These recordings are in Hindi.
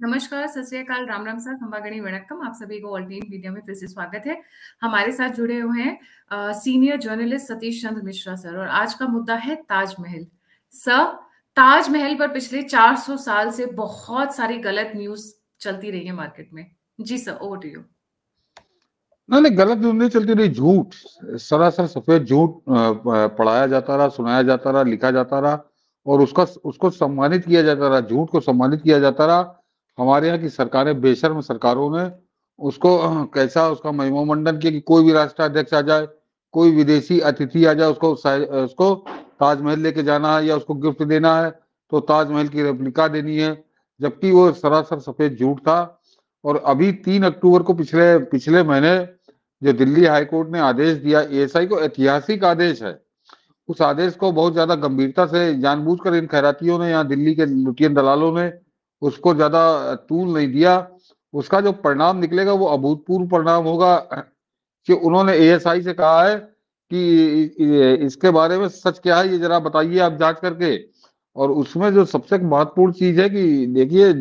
नमस्कार, सत श्री अकाल, राम राम सर, खंबागणी वणक्कम। आप सभी को ऑल टीम मीडिया में फिर से स्वागत है। हमारे साथ जुड़े हुए हैं senior journalist Satish Chandra Mishra sir, और आज का मुद्दा है ताजमहल। सर, ताजमहल पर पिछले 400 साल से बहुत सारी गलत न्यूज चलती रही है मार्केट में। जी सर, ओवर टू यू। नहीं, गलत न्यूज नहीं चलती रही, झूठ, सरासर सफेद झूठ पढ़ाया जाता रहा, सुनाया जाता रहा, लिखा जाता रहा और उसको सम्मानित किया जाता रहा, झूठ को सम्मानित किया जाता रहा। हमारे यहाँ की सरकारें, बेशर्म सरकारों ने उसको कैसा उसका महिमामंडन किया कि कोई भी राष्ट्राध्यक्ष आ जाए, कोई विदेशी अतिथि आ जाए, उसको ताजमहल लेके जाना है या उसको गिफ्ट देना है तो ताजमहल की रेप्लिका देनी है, जबकि वो सरासर सफेद झूठ था। और अभी 3 अक्टूबर को पिछले पिछले महीने जो दिल्ली हाईकोर्ट ने आदेश दिया, एएसआई को, ऐतिहासिक आदेश है, उस आदेश को बहुत ज्यादा गंभीरता से जानबूझकर इन खैरातियों ने, यहाँ दिल्ली के लुटियन दलालों ने उसको ज्यादा तूल नहीं दिया। उसका जो परिणाम निकलेगा वो अभूतपूर्व परिणाम होगा कि उन्होंने एएसआई से कहा है कि इसके बारे में सच क्या है ये जरा बताइए आप जांच करके। और उसमें जो सबसे महत्वपूर्ण चीज है कि देखिए,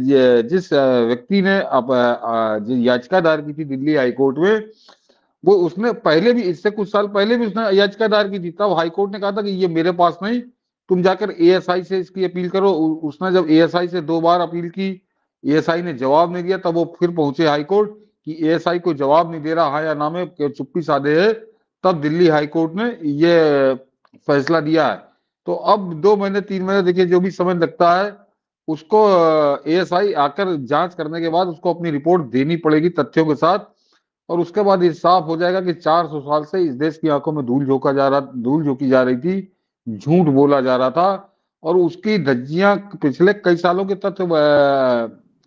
जिस व्यक्ति ने जो याचिका दायर की थी दिल्ली हाईकोर्ट में, वो उसने पहले भी, इससे कुछ साल पहले भी उसने याचिका दायर की थी। तब हाईकोर्ट ने कहा था कि ये मेरे पास नहीं, तुम जाकर एएसआई से इसकी अपील करो। उसने जब एएसआई से 2 बार अपील की, एएसआई ने जवाब नहीं दिया, तब वो फिर पहुंचे हाईकोर्ट कि एएसआई को जवाब नहीं दे रहा, हाँ या ना में चुप्पी साधे है। तब दिल्ली हाईकोर्ट ने ये फैसला दिया है। तो अब 2 महीने 3 महीने, देखिए जो भी समय लगता है, उसको एएसआई आकर जांच करने के बाद उसको अपनी रिपोर्ट देनी पड़ेगी तथ्यों के साथ। और उसके बाद ये साफ हो जाएगा कि 400 साल से इस देश की आंखों में धूल झोंकी जा रही थी, झूठ बोला जा रहा था, और उसकी धज्जियां पिछले कई सालों के तथ्य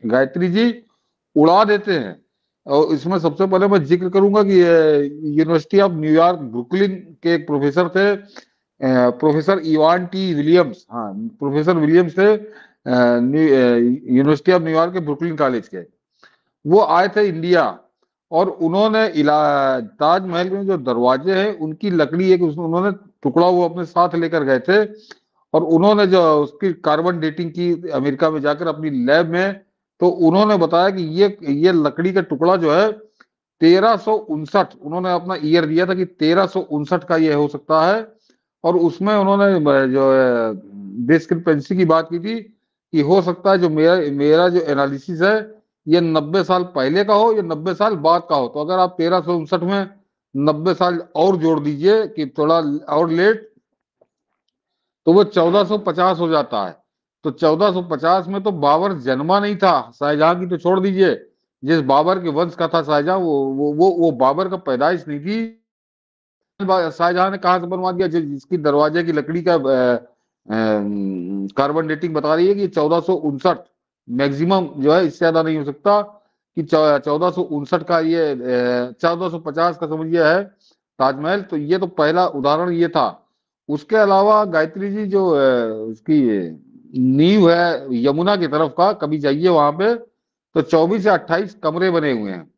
गायत्री जी उड़ा देते हैं। और इसमें सबसे पहले मैं जिक्र करूंगा कि यूनिवर्सिटी ऑफ न्यूयॉर्क ब्रुकलिन के एक प्रोफेसर थे, प्रोफेसर इवान टी विलियम्स, हाँ प्रोफेसर विलियम्स थे, यूनिवर्सिटी ऑफ न्यूयॉर्क के ब्रुकलिन कॉलेज के। वो आए थे इंडिया और उन्होंने ताजमहल में जो दरवाजे हैं उनकी लकड़ी एक उन्होंने टुकड़ा वो अपने साथ लेकर गए थे, और उन्होंने जो उसकी कार्बन डेटिंग की अमेरिका में जाकर अपनी लैब में, तो उन्होंने बताया कि ये लकड़ी का टुकड़ा जो है 1359, उन्होंने अपना ईयर दिया था कि 1359 का ये हो सकता है। और उसमें उन्होंने जो डिस्क्रिपेंसी की बात की थी कि हो सकता है जो मेरा जो एनालिसिस है ये 90 साल पहले का हो या 90 साल बाद का हो। तो अगर आप 1359 में 90 साल और जोड़ दीजिए कि थोड़ा और लेट, तो वो 1450 हो जाता है। तो 1450 में तो बाबर जन्मा नहीं था, शाहजहां की तो छोड़ दीजिए, जिस बाबर के वंश का था शाहजहां, वो बाबर का पैदाइश नहीं थी। शाहजहां ने कहां से बनवा दिया? जिसकी दरवाजे की लकड़ी का कार्बन डेटिंग बता रही है कि 1459 मैक्सिमम जो है, इससे ज्यादा नहीं हो सकता कि 1459 का ये 1450 का समझिए है ताजमहल। तो ये तो पहला उदाहरण ये था। उसके अलावा गायत्री जी जो उसकी नींव है यमुना की तरफ का, कभी जाइए वहां पे तो 24 से 28 कमरे बने हुए हैं,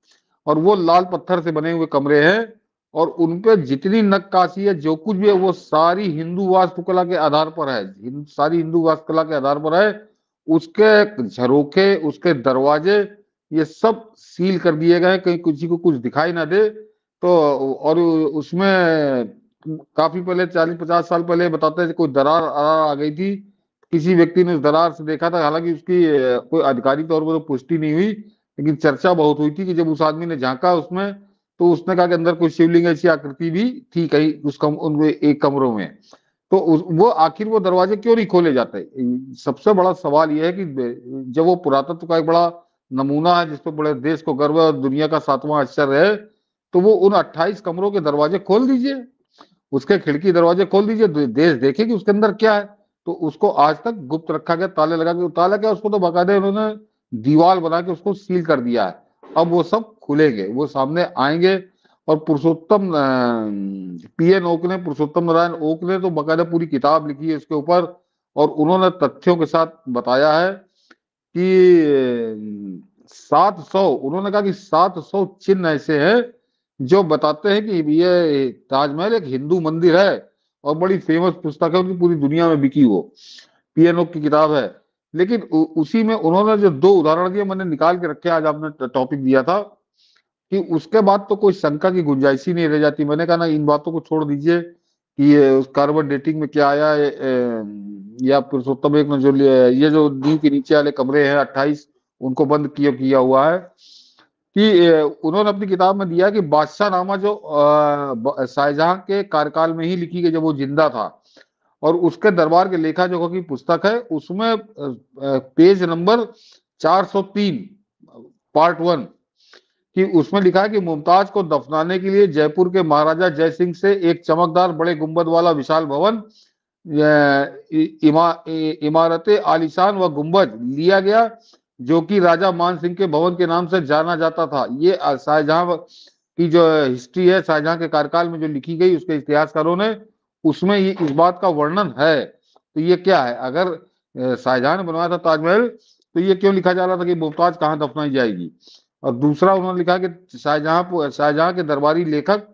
और वो लाल पत्थर से बने हुए कमरे हैं, और उनपे जितनी नक्काशी है, जो कुछ भी है, वो सारी हिंदू वास्तुकला के आधार पर है, सारी हिंदू वास्तुकला के आधार पर है। उसके झरोखे, उसके दरवाजे, ये सब सील कर दिए गए, कहीं किसी को कुछ दिखाई ना दे। तो और उसमें काफी पहले, 40-50 साल पहले बताते हैं कोई दरार आ गई थी, किसी व्यक्ति ने उस दरार से देखा था, हालांकि उसकी कोई आधिकारिक तौर पर तो पुष्टि नहीं हुई, लेकिन चर्चा बहुत हुई थी कि जब उस आदमी ने झांका उसमें, तो उसने कहा कि अंदर कोई शिवलिंग ऐसी आकृति भी थी कहीं उन एक कमरों में। तो वो आखिर वो दरवाजे क्यों नहीं खोले जाते? सबसे बड़ा सवाल यह है कि जब वो पुरातत्व का एक बड़ा नमूना है जिसपे बड़े देश को गर्व है और दुनिया का 7वां आश्चर्य है, तो वो उन 28 कमरों के दरवाजे खोल दीजिए, उसके खिड़की दरवाजे खोल दीजिए, देश देखे कि उसके अंदर क्या है। तो उसको आज तक गुप्त रखा गया, ताले लगा के। ताला क्या, उसको तो बाकायदा उन्होंने दीवार बना के उसको सील कर दिया है। अब वो सब खुलेंगे, वो सामने आएंगे। और पुरुषोत्तम पीएन ओक ने, पुरुषोत्तम नारायण ओक ने तो बाकायदा पूरी किताब लिखी है इसके ऊपर, और उन्होंने तथ्यों के साथ बताया है कि 700, उन्होंने कहा कि 700 चिन्ह ऐसे हैं जो बताते हैं कि ये ताजमहल एक हिंदू मंदिर है, और बड़ी फेमस पुस्तक है उनकी, पूरी दुनिया में बिकी, वो पीएनओ की किताब है। लेकिन उसी में उन्होंने जो दो उदाहरण दिए मैंने निकाल के रखे, आज आपने टॉपिक दिया था कि उसके बाद तो कोई शंका की गुंजाइश ही नहीं रह जाती। मैंने कहा ना इन बातों को छोड़ दीजिए कि ये उस कार्बन डेटिंग में क्या आया है, या पुरुषोत्तम एक ने जो ये जो नींव के नीचे वाले कमरे हैं 28 उनको बंद किया हुआ है, कि उन्होंने अपनी किताब में दिया कि बादशाह नामा जो शाहजहां के कार्यकाल में ही लिखी गई जब वो जिंदा था, और उसके दरबार के लेखा जोखा की पुस्तक है, उसमें पेज नंबर 403 पार्ट 1 कि उसमें लिखा है कि मुमताज को दफनाने के लिए जयपुर के महाराजा जय सिंह से एक चमकदार बड़े गुंबद वाला विशाल भवन, इमारत आलीशान व गुंबद लिया गया, जो कि राजा मान सिंह के भवन के नाम से जाना जाता था। ये शाहजहां की जो हिस्ट्री है, शाहजहां के कार्यकाल में जो लिखी गई उसके इतिहासकारों ने, उसमें ये इस बात का वर्णन है। तो ये क्या है, अगर शाहजहां ने बनवाया था ताजमहल तो ये क्यों लिखा जा रहा था कि मुमताज कहाँ दफनाई जाएगी। और दूसरा उन्होंने लिखा कि शाहजहां के दरबारी लेखक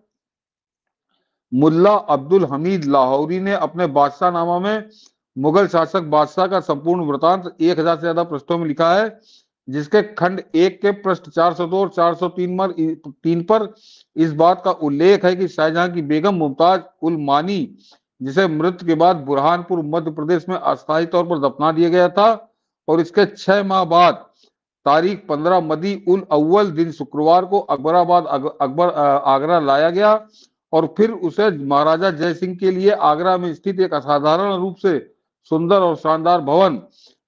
मुल्ला अब्दुल हमीद लाहौरी ने अपने बादशाह नामा में मुगल शासक बादशाह का संपूर्ण वृतांत 1000 से ज्यादा पृष्ठों में लिखा है, जिसके खंड 1 के पृष्ठ 402 और 403 पर इस बात का उल्लेख है कि शाहजहां की बेगम मुमताज उल मानी, जिसे मृत्यु के बाद बुरहानपुर मध्य प्रदेश में अस्थायी तौर पर दफना दिया गया था, और इसके 6 माह बाद तारीख 15 मदी उल अव्वल दिन शुक्रवार को आगरा लाया गया, और फिर उसे महाराजा जय सिंह के लिए आगरा में स्थित एक असाधारण रूप से सुंदर और शानदार भवन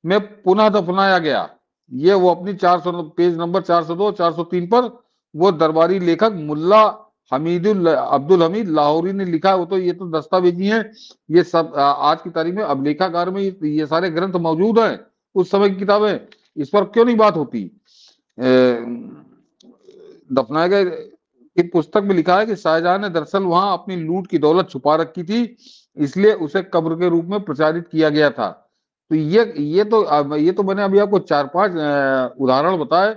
में पुनः दफनाया गया। ये वो अपनी 400 पेज नंबर 402 403 पर वो दरबारी लेखक मुल्ला अब्दुल हमीद लाहौरी ने लिखा। वो तो ये तो दस्तावेजी है, ये सब आज की तारीख में अभिलेखागार में ये सारे ग्रंथ मौजूद हैं, उस समय की किताबें। इस पर क्यों नहीं बात होती। दफनाए गए की पुस्तक में लिखा है कि शाहजहां ने दरअसल वहां अपनी लूट की दौलत छुपा रखी थी, इसलिए उसे कब्र के रूप में प्रचारित किया गया था। तो ये तो मैंने अभी आपको 4-5 उदाहरण बताए।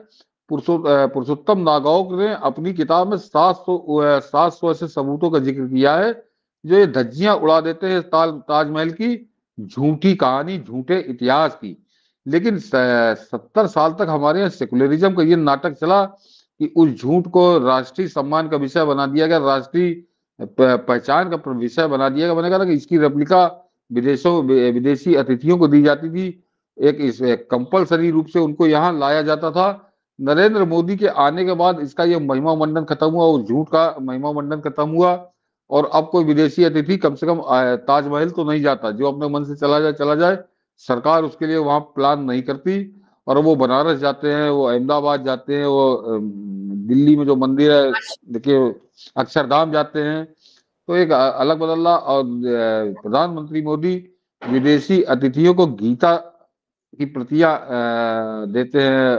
पुरुषोत्तम नागौर ने अपनी किताब में 700 ऐसे सबूतों का जिक्र किया है जो ये धज्जियां उड़ा देते हैं ताजमहल की झूठी कहानी, झूठे इतिहास की। लेकिन 70 साल तक हमारे यहाँ सेकुलरिज्म का ये नाटक चला कि उस झूठ को राष्ट्रीय सम्मान का विषय बना दिया गया, राष्ट्रीय पहचान का विषय बना दिया गया। मैंने कहा कि इसकी रेप्लिका विदेशी अतिथियों को दी जाती थी, एक कंपलसरी रूप से उनको यहाँ लाया जाता था। नरेंद्र मोदी के आने के बाद इसका ये महिमा मंडन खत्म हुआ, उस झूठ का महिमा मंडन खत्म हुआ, और अब कोई विदेशी अतिथि कम से कम ताजमहल तो नहीं जाता, जो अपने मन से चला जाए, सरकार उसके लिए वहां प्लान नहीं करती। और वो बनारस जाते हैं, वो अहमदाबाद जाते हैं, वो दिल्ली में जो मंदिर है देखिए अक्षरधाम जाते हैं। तो एक अलग बदल्ला। और प्रधानमंत्री मोदी विदेशी अतिथियों को गीता की प्रतियां देते हैं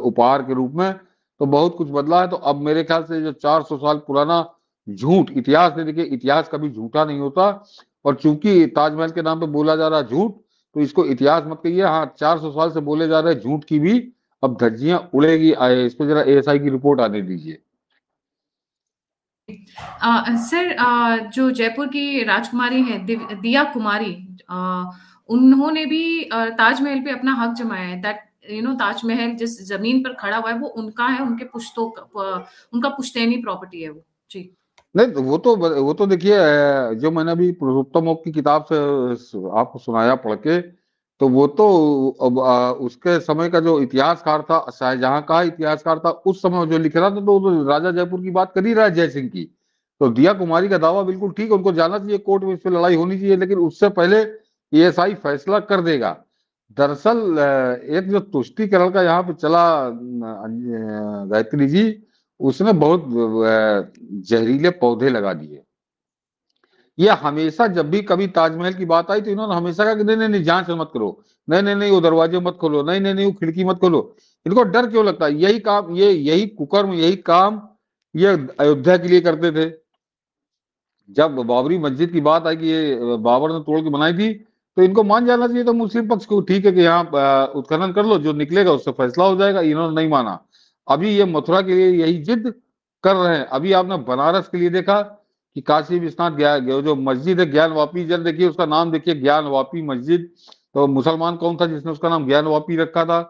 उपहार के रूप में। तो बहुत कुछ बदला है। तो अब मेरे ख्याल से जो 400 साल पुराना झूठ इतिहास ने, देखिए इतिहास कभी झूठा नहीं होता, और चूंकि ताजमहल के नाम पे बोला जा रहा है झूठ, तो इसको इतिहास मत कहिए। हाँ, 400 साल से बोले जा रहे झूठ की भी अब धज्जियां उड़ेगी। इसको जरा एएसआई की रिपोर्ट आने दीजिए। सर, जो जयपुर की राजकुमारी है दिया कुमारी, उन्होंने भी ताजमहल पे अपना हक जमाया है। दैट ताजमहल जिस जमीन पर खड़ा हुआ है वो उनका है, उनके पुश्तों का, उनका पुश्तैनी प्रॉपर्टी है वो। जी नहीं, वो तो देखिए, जो मैंने अभी पुरुषोत्तम की किताब से आपको सुनाया पढ़ के, तो वो तो उसके समय का जो इतिहासकार था, शाहजहां का इतिहासकार था, उस समय जो लिख रहा था, तो राजा जयपुर की बात कर ही रहा है, जय सिंह की। तो दिया कुमारी का दावा बिल्कुल ठीक है, उनको जाना चाहिए कोर्ट में, इस पर लड़ाई होनी चाहिए, लेकिन उससे पहले एएसआई फैसला कर देगा। दरअसल एक जो तुष्टीकरण का यहाँ पे चला, गायत्री जी, उसने बहुत जहरीले पौधे लगा दिए। ये हमेशा जब भी कभी ताजमहल की बात आई तो इन्होंने हमेशा कहा कि नहीं नहीं नहीं, जांच मत करो, नहीं नहीं नहीं वो दरवाजे मत खोलो, नहीं नहीं नहीं वो खिड़की मत खोलो। इनको डर क्यों लगता है? यही काम, यही कुकर्म, यही काम ये अयोध्या के लिए करते थे। जब बाबरी मस्जिद की बात आई कि ये बाबर ने तोड़ के बनाई थी, तो इनको मान जाना चाहिए था मुस्लिम पक्ष को, ठीक है कि यहाँ उत्खनन कर लो, जो निकलेगा उससे फैसला हो जाएगा। इन्होंने नहीं माना। अभी ये मथुरा के लिए यही जिद कर रहे हैं। अभी आपने बनारस के लिए देखा कि काशी विश्वनाथ जो मस्जिद है ज्ञान वापी, जब देखिए उसका नाम देखिए ज्ञान वापी मस्जिद, तो मुसलमान कौन था जिसने उसका नाम ज्ञानवापी रखा था?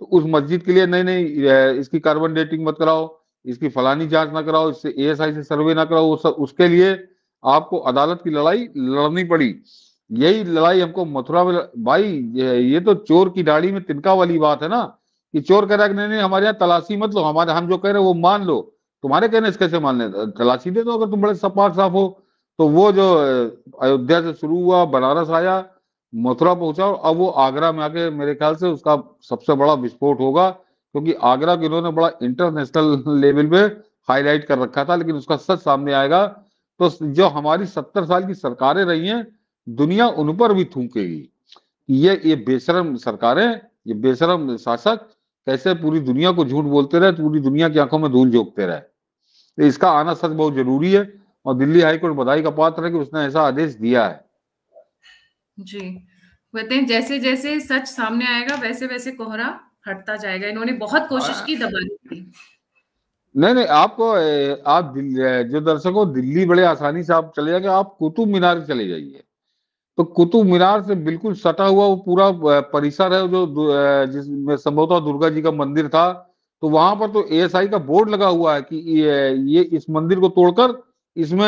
तो उस मस्जिद के लिए नहीं नहीं इसकी कार्बन डेटिंग मत कराओ, इसकी फलानी जांच ना कराओ, इससे एएसआई से सर्वे ना कराओ, उसके लिए आपको अदालत की लड़ाई लड़नी पड़ी। यही लड़ाई हमको मथुरा में भाई, ये तो चोर की दाढ़ी में तिनका वाली बात है ना, कि चोर कह रहा है कि नहीं नहीं हमारे यहाँ तलाशी मत लो, हमारे हम जो कह रहे हैं वो मान लो, तुम्हारे कहने से कैसे मान ले, तलाशी दे दो अगर तुम बड़े सपाट साफ हो। तो वो जो अयोध्या से शुरू हुआ, बनारस आया, मथुरा पहुंचा, और अब वो आगरा में आके मेरे ख्याल से उसका सबसे बड़ा विस्फोट होगा, क्योंकि आगरा को इन्होंने बड़ा इंटरनेशनल लेवल पे हाईलाइट कर रखा था, लेकिन उसका सच सामने आएगा तो जो हमारी 70 साल की सरकारें रही हैं, दुनिया उन पर भी थूकेगी। ये बेशरम सरकारें, ये बेशरम शासक कैसे पूरी दुनिया को झूठ बोलते रहे, पूरी दुनिया की आंखों में धूल झोंकते रहे। तो इसका आना सच बहुत जरूरी है, और दिल्ली हाईकोर्ट बधाई का पात्र है कि उसने ऐसा आदेश दिया है। जी, कहते हैं जैसे जैसे सच सामने आएगा वैसे वैसे कोहरा हटता जाएगा। इन्होंने बहुत कोशिश की दबाने की। नहीं नहीं, आपको आप जो दर्शकों, दिल्ली बड़े आसानी से आप चले जाएंगे, आप कुतुब मीनार चले जाइए, तो कुतुब मीनार से बिल्कुल सटा हुआ वो पूरा परिसर है जो जिसमें संभवतः दुर्गा जी का मंदिर था, तो वहां पर तो एएसआई का बोर्ड लगा हुआ है कि ये इस मंदिर को तोड़कर इसमें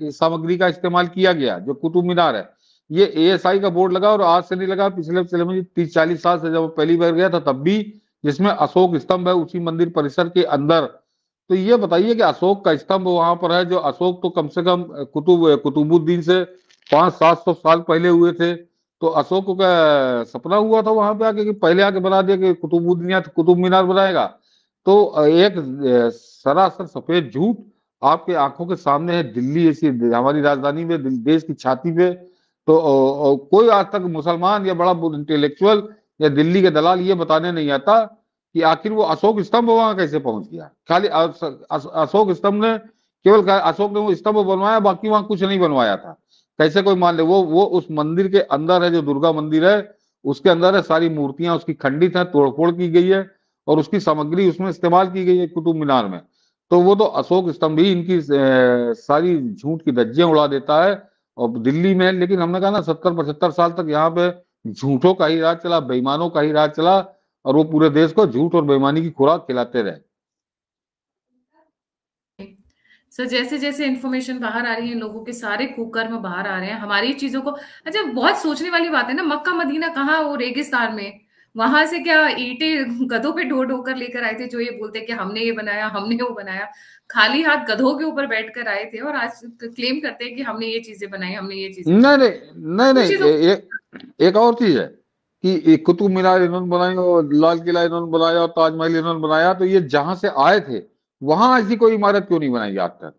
इस सामग्री का इस्तेमाल किया गया। जो कुतुब मीनार है, ये एएसआई का बोर्ड लगा, और आज से नहीं लगा, पिछले पिछले में 30-40 साल से जब पहली बार गया था तब भी, जिसमें अशोक स्तंभ है उसी मंदिर परिसर के अंदर। तो ये बताइए कि अशोक का स्तंभ वहां पर है, जो अशोक तो कम से कम कुतुबुद्दीन से 500-700 साल पहले हुए थे। तो अशोक का सपना हुआ था वहां पे आके कि पहले आके बना दिया कि कुतुबुद्दीन कुतुब मीनार बनाएगा। तो एक सरासर सफेद झूठ आपके आंखों के सामने है। दिल्ली ऐसी हमारी राजधानी में, देश की छाती पे, तो कोई आज तक मुसलमान या बड़ा इंटेलेक्चुअल या दिल्ली के दलाल ये बताने नहीं आता कि आखिर वो अशोक स्तंभ वहां कैसे पहुंच गया। खाली अशोक स्तंभ ने, केवल अशोक ने वो स्तंभ बनवाया, बाकी वहां कुछ नहीं बनवाया था। कैसे कोई मान ले? वो उस मंदिर के अंदर है, जो दुर्गा मंदिर है उसके अंदर है, सारी मूर्तियां उसकी खंडित है, तोड़फोड़ की गई है, और उसकी सामग्री उसमें इस्तेमाल की गई है कुतुब मीनार में। तो वो तो अशोक स्तंभ ही इनकी सारी झूठ की धज्जियां उड़ा देता है। और दिल्ली में, लेकिन हमने कहा ना 70-75 साल तक यहाँ पे झूठों का ही राज चला, बेईमानों का ही राज चला, और वो पूरे देश को झूठ और बेईमानी की खुराक खिलाते रहे। सर जैसे जैसे इन्फॉर्मेशन बाहर आ रही है, लोगों के सारे कुकर्म बाहर आ रहे हैं, हमारी चीजों को। अच्छा, बहुत सोचने वाली बात है ना, मक्का मदीना कहाँ, वो रेगिस्तान में, वहां से क्या ईंटें गधों पे ढो ढो कर लेकर आए थे, जो ये बोलते कि हमने ये बनाया, हमने वो बनाया। खाली हाथ गधों के ऊपर बैठ कर आए थे, और आज क्लेम करते हैं कि हमने ये चीजें बनाई, हमने ये चीजें। नहीं नहीं नहीं नहीं, एक और चीज है कि कुतुब मीनार इन्होंने बनाई, और लाल किला इन्होंने बनाया, और ताजमहल इन्होंने बनाया, तो ये जहां से आए थे वहां ऐसी कोई इमारत क्यों नहीं बनाई आज तक?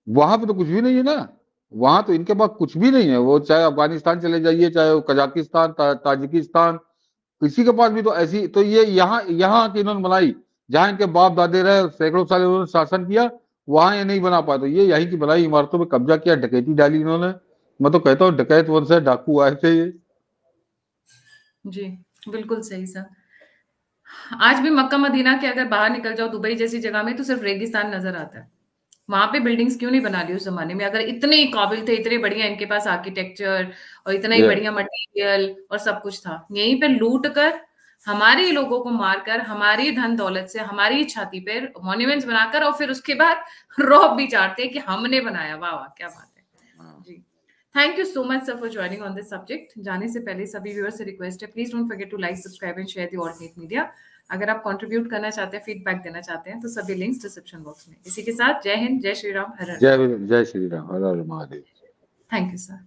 वहां पे तो कुछ भी नहीं है ना, वहां तो इनके पास कुछ भी नहीं है। वो चाहे अफगानिस्तान चले जाइए, चाहे वो कजाकिस्तान, ताजिकिस्तान, किसी के पास भी तो ऐसी, तो ये यहाँ यहाँ की इन्होंने बनाई, जहां इनके बाप दादे रहे, सैकड़ों साल इन्होंने शासन किया, वहां ये नहीं बना पाए, तो ये यहीं की बनाई इमारतों में कब्जा किया, डकैती डाली इन्होंने। मैं तो कहता हूँ डकैत वंश से डाकू आए थे ये। जी, बिल्कुल सही सर। आज भी मक्का मदीना के अगर बाहर निकल जाओ, दुबई जैसी जगह में, तो सिर्फ रेगिस्तान नजर आता है। वहां पे बिल्डिंग्स क्यों नहीं बना ली उस जमाने में, अगर इतने ही काबिल थे, इतने बढ़िया इनके पास आर्किटेक्चर और इतना ही बढ़िया मटेरियल और सब कुछ था। यहीं पे लूट कर, हमारे लोगों को मारकर, हमारी धन दौलत से, हमारी छाती पे मॉन्यूमेंट्स बनाकर, और फिर उसके बाद रौब भी चाटते हैं कि हमने बनाया। वाह वाह, क्या बात है जी। Thank you so much sir for joining on this subject. जाने से पहले सभी व्यूअर्स से रिक्वेस्ट है, please don't forget to like, subscribe and share the alternate media. अगर आप कंट्रीब्यूट करना चाहते हैं, फीडबैक देना चाहते हैं, तो सभी लिंक्स डिस्क्रिप्शन बॉक्स में। इसी के साथ जय हिंद, जय श्री राम, हर हर। जय Shri Ram, Har Har Mahadev. Thank you sir.